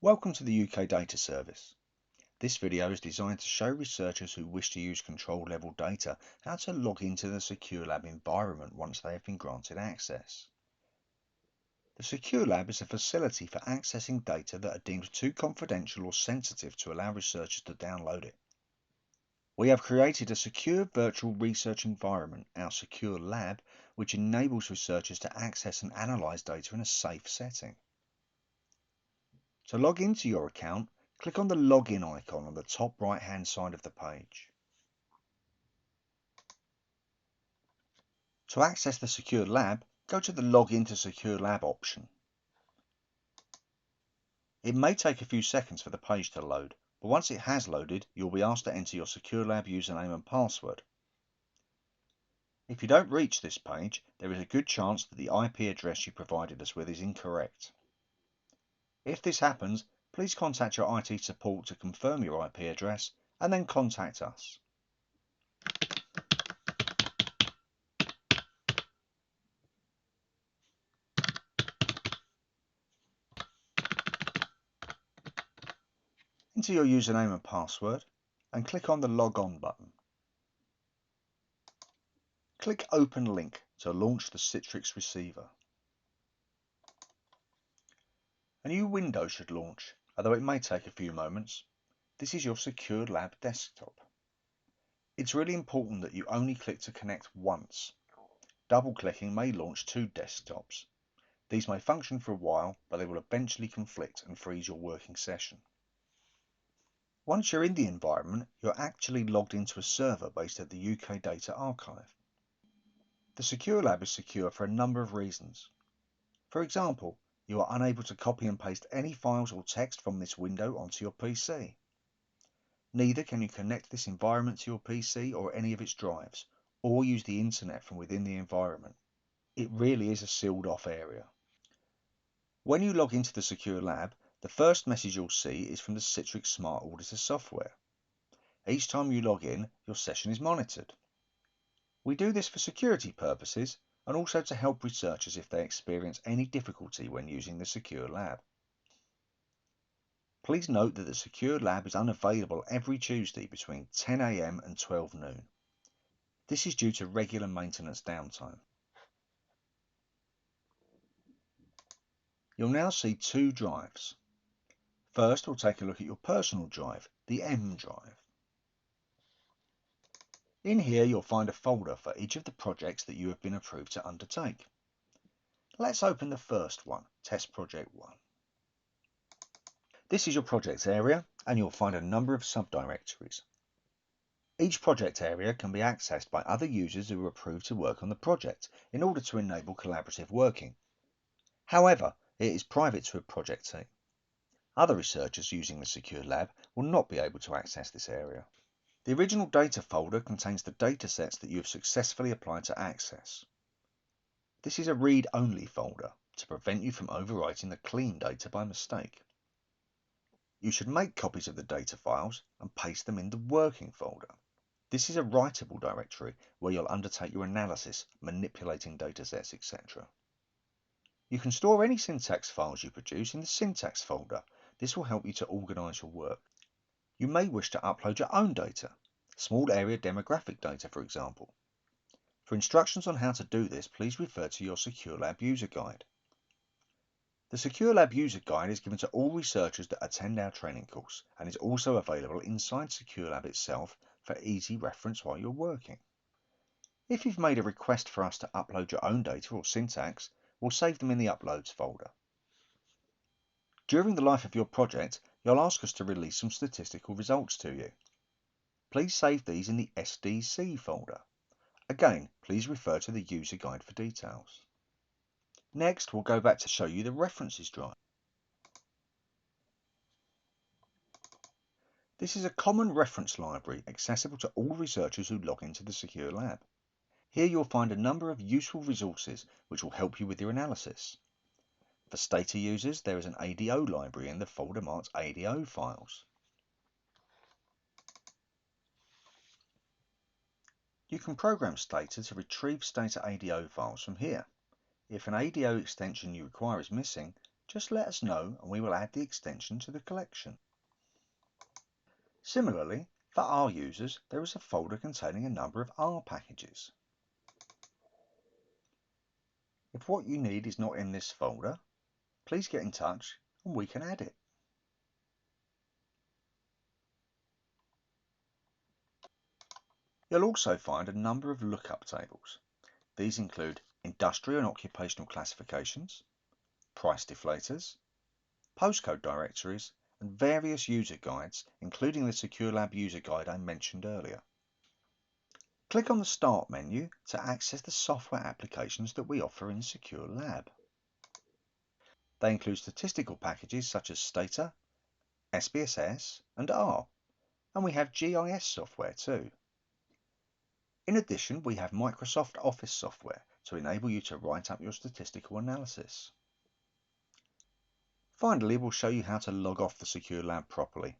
Welcome to the UK Data Service. This video is designed to show researchers who wish to use control level data how to log into the Secure Lab environment once they have been granted access. The Secure Lab is a facility for accessing data that are deemed too confidential or sensitive to allow researchers to download it. We have created a secure virtual research environment, our Secure Lab, which enables researchers to access and analyze data in a safe setting. To log into your account, click on the login icon on the top right hand side of the page. To access the Secure Lab, go to the Login to Secure Lab option. It may take a few seconds for the page to load, but once it has loaded, you'll be asked to enter your Secure Lab username and password. If you don't reach this page, there is a good chance that the IP address you provided us with is incorrect. If this happens, please contact your IT support to confirm your IP address and then contact us. Enter your username and password and click on the Log On button. Click Open Link to launch the Citrix receiver. A new window should launch, although it may take a few moments. This is your Secure Lab desktop. It's really important that you only click to connect once. Double-clicking may launch two desktops. These may function for a while, but they will eventually conflict and freeze your working session. Once you're in the environment, you're actually logged into a server based at the UK Data Archive. The Secure Lab is secure for a number of reasons. For example, you are unable to copy and paste any files or text from this window onto your PC. Neither can you connect this environment to your PC or any of its drives, or use the internet from within the environment. It really is a sealed off area. When you log into the Secure Lab, the first message you'll see is from the Citrix Smart Auditor software. Each time you log in, your session is monitored. We do this for security purposes and also to help researchers if they experience any difficulty when using the Secure Lab. Please note that the Secure Lab is unavailable every Tuesday between 10 AM and 12 noon. This is due to regular maintenance downtime. You'll now see two drives. First, we'll take a look at your personal drive, the M drive. In here, you'll find a folder for each of the projects that you have been approved to undertake. Let's open the first one, Test Project 1. This is your project area, and you'll find a number of subdirectories. Each project area can be accessed by other users who are approved to work on the project in order to enable collaborative working. However, it is private to a project team. Other researchers using the Secure Lab will not be able to access this area. The original data folder contains the datasets that you have successfully applied to access. This is a read-only folder to prevent you from overwriting the clean data by mistake. You should make copies of the data files and paste them in the working folder. This is a writable directory where you'll undertake your analysis, manipulating datasets, etc. You can store any syntax files you produce in the syntax folder. This will help you to organize your work. You may wish to upload your own data, small area demographic data for example. For instructions on how to do this, please refer to your Secure Lab user guide. The Secure Lab user guide is given to all researchers that attend our training course and is also available inside Secure Lab itself for easy reference while you're working. If you've made a request for us to upload your own data or syntax, we'll save them in the Uploads folder. During the life of your project, you'll ask us to release some statistical results to you. Please save these in the SDC folder. Again, please refer to the user guide for details. Next, we'll go back to show you the references drive. This is a common reference library accessible to all researchers who log into the Secure Lab. Here you'll find a number of useful resources which will help you with your analysis. For Stata users, there is an ADO library in the folder marked ADO files. You can program Stata to retrieve Stata ADO files from here. If an ADO extension you require is missing, just let us know and we will add the extension to the collection. Similarly, for R users, there is a folder containing a number of R packages. If what you need is not in this folder, please get in touch and we can add it. You'll also find a number of lookup tables. These include industrial and occupational classifications, price deflators, postcode directories, and various user guides, including the Secure Lab user guide I mentioned earlier. Click on the Start menu to access the software applications that we offer in Secure Lab. They include statistical packages such as Stata, SPSS, and R, and we have GIS software too. In addition, we have Microsoft Office software to enable you to write up your statistical analysis. Finally, we'll show you how to log off the Secure Lab properly.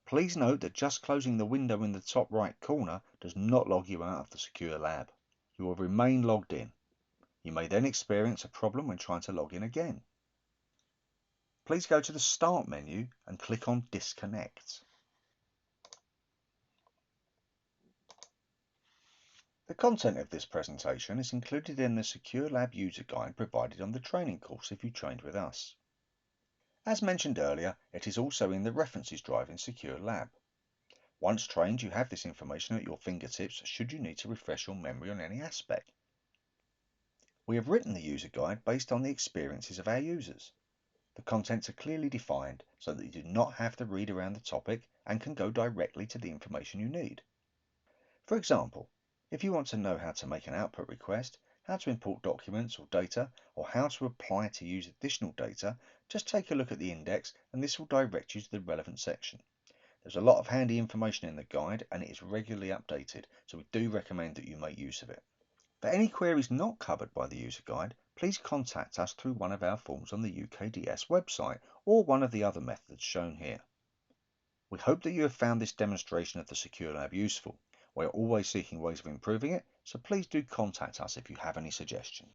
Please note that just closing the window in the top right corner does not log you out of the Secure Lab. You will remain logged in. You may then experience a problem when trying to log in again. Please go to the Start menu and click on Disconnect. The content of this presentation is included in the Secure Lab user guide provided on the training course if you trained with us. As mentioned earlier, it is also in the references drive in Secure Lab. Once trained, you have this information at your fingertips should you need to refresh your memory on any aspect. We have written the user guide based on the experiences of our users. The contents are clearly defined so that you do not have to read around the topic and can go directly to the information you need. For example, if you want to know how to make an output request, how to import documents or data, or how to apply to use additional data, just take a look at the index and this will direct you to the relevant section. There's a lot of handy information in the guide and it is regularly updated, so we do recommend that you make use of it. For any queries not covered by the user guide, please contact us through one of our forms on the UKDS website or one of the other methods shown here. We hope that you have found this demonstration of the Secure Lab useful. We are always seeking ways of improving it, so please do contact us if you have any suggestions.